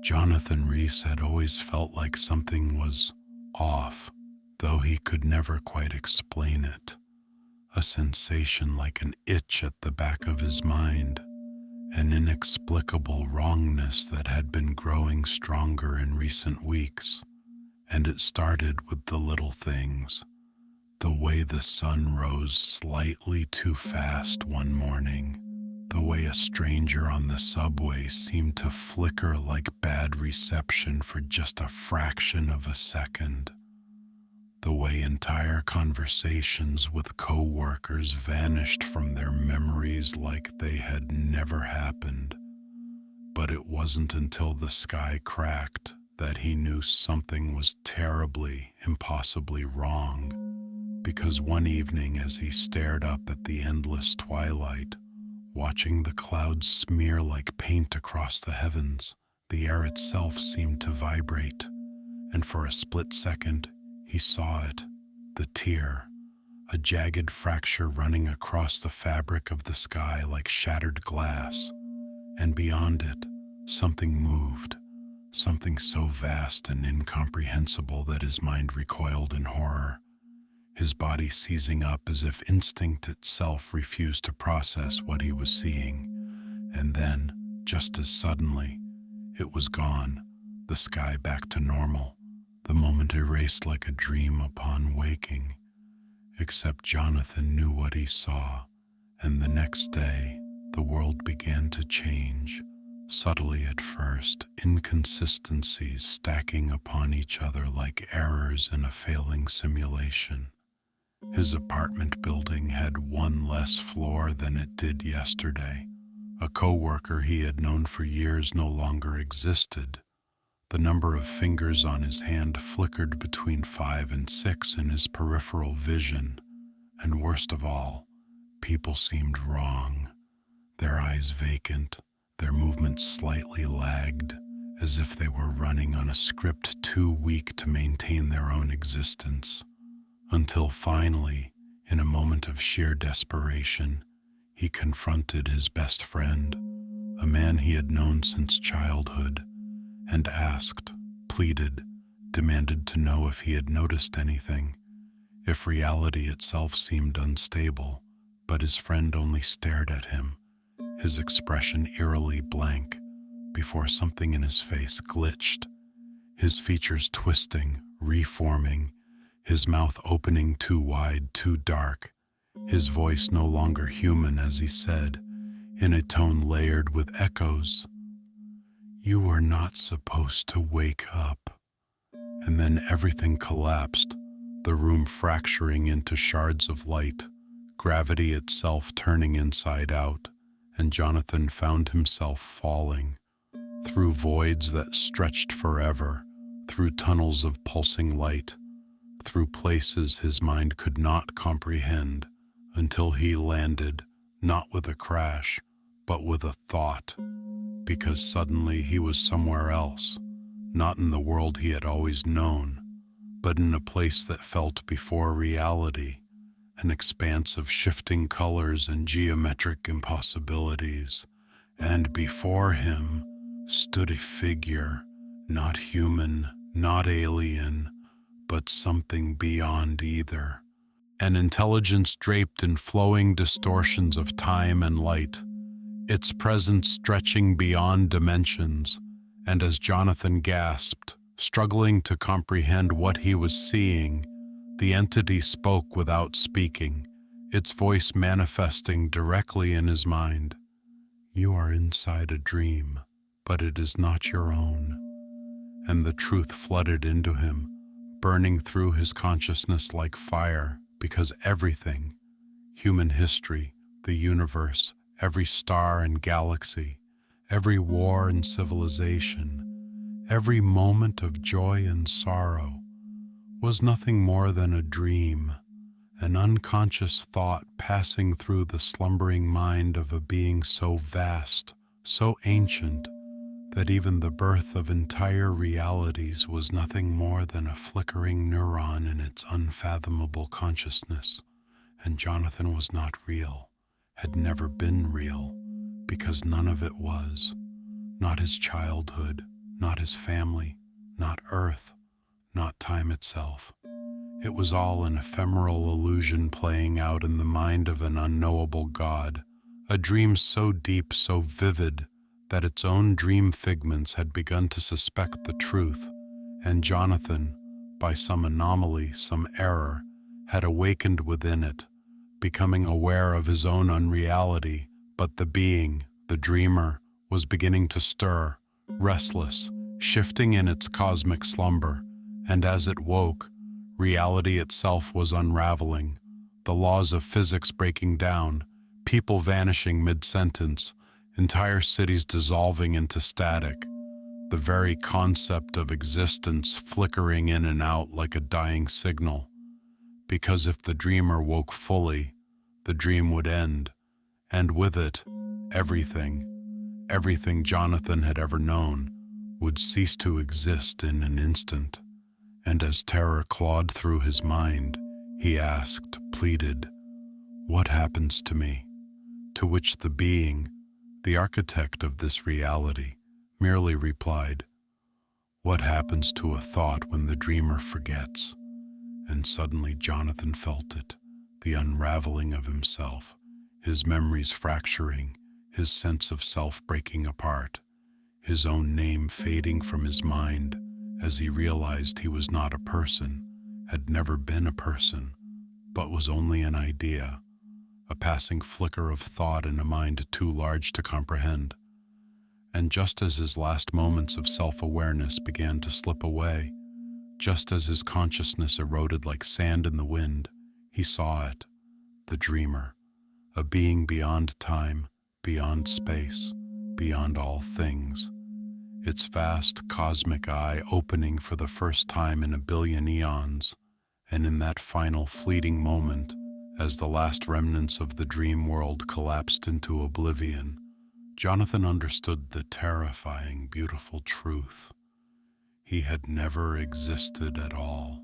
Jonathan Reese had always felt like something was off, though he could never quite explain it. A sensation like an itch at the back of his mind, an inexplicable wrongness that had been growing stronger in recent weeks. And it started with the little things. The way the sun rose slightly too fast one morning. The way a stranger on the subway seemed to flicker like bad reception for just a fraction of a second. The way entire conversations with co-workers vanished from their memories like they had never happened. But it wasn't until the sky cracked that he knew something was terribly, impossibly wrong. Because one evening, as he stared up at the endless twilight, watching the clouds smear like paint across the heavens, the air itself seemed to vibrate, and for a split second, he saw it, the tear, a jagged fracture running across the fabric of the sky like shattered glass, and beyond it, something moved, something so vast and incomprehensible that his mind recoiled in horror, his body seizing up as if instinct itself refused to process what he was seeing. And then, just as suddenly, it was gone, the sky back to normal, the moment erased like a dream upon waking. Except Jonathan knew what he saw, and the next day, the world began to change. Subtly at first, inconsistencies stacking upon each other like errors in a failing simulation. His apartment building had one less floor than it did yesterday. A co-worker he had known for years no longer existed. The number of fingers on his hand flickered between 5 and 6 in his peripheral vision. And worst of all, people seemed wrong. Their eyes vacant, their movements slightly lagged, as if they were running on a script too weak to maintain their own existence. Until finally, in a moment of sheer desperation, he confronted his best friend, a man he had known since childhood, and asked, pleaded, demanded to know if he had noticed anything, if reality itself seemed unstable. But his friend only stared at him, his expression eerily blank, before something in his face glitched, his features twisting, reforming, his mouth opening too wide, too dark, his voice no longer human as he said, in a tone layered with echoes, "You were not supposed to wake up." And then everything collapsed, the room fracturing into shards of light, gravity itself turning inside out, and Jonathan found himself falling, through voids that stretched forever, through tunnels of pulsing light, through places his mind could not comprehend, until he landed, not with a crash, but with a thought, because suddenly he was somewhere else, not in the world he had always known, but in a place that felt before reality, an expanse of shifting colors and geometric impossibilities, and before him stood a figure, not human, not alien, but something beyond either. An intelligence draped in flowing distortions of time and light, its presence stretching beyond dimensions, and as Jonathan gasped, struggling to comprehend what he was seeing, the entity spoke without speaking, its voice manifesting directly in his mind. "You are inside a dream, but it is not your own." And the truth flooded into him, burning through his consciousness like fire, because everything, human history, the universe, every star and galaxy, every war and civilization, every moment of joy and sorrow, was nothing more than a dream, an unconscious thought passing through the slumbering mind of a being so vast, so ancient, that even the birth of entire realities was nothing more than a flickering neuron in its unfathomable consciousness. And Jonathan was not real, had never been real, because none of it was. Not his childhood, not his family, not Earth, not time itself. It was all an ephemeral illusion playing out in the mind of an unknowable God, a dream so deep, so vivid, that its own dream figments had begun to suspect the truth, and Jonathan, by some anomaly, some error, had awakened within it, becoming aware of his own unreality, but the being, the dreamer, was beginning to stir, restless, shifting in its cosmic slumber, and as it woke, reality itself was unraveling, the laws of physics breaking down, people vanishing mid-sentence, entire cities dissolving into static, the very concept of existence flickering in and out like a dying signal. Because if the dreamer woke fully, the dream would end, and with it, everything Jonathan had ever known, would cease to exist in an instant. And as terror clawed through his mind, he asked, pleaded, "What happens to me?" To which the being, the architect of this reality, merely replied, "What happens to a thought when the dreamer forgets?" And suddenly Jonathan felt it, the unraveling of himself, his memories fracturing, his sense of self breaking apart, his own name fading from his mind as he realized he was not a person, had never been a person, but was only an idea, a passing flicker of thought in a mind too large to comprehend. And just as his last moments of self-awareness began to slip away, just as his consciousness eroded like sand in the wind, he saw it, the dreamer, a being beyond time, beyond space, beyond all things, its vast cosmic eye opening for the first time in a billion eons, and in that final fleeting moment, as the last remnants of the dream world collapsed into oblivion, Jonathan understood the terrifying, beautiful truth. He had never existed at all.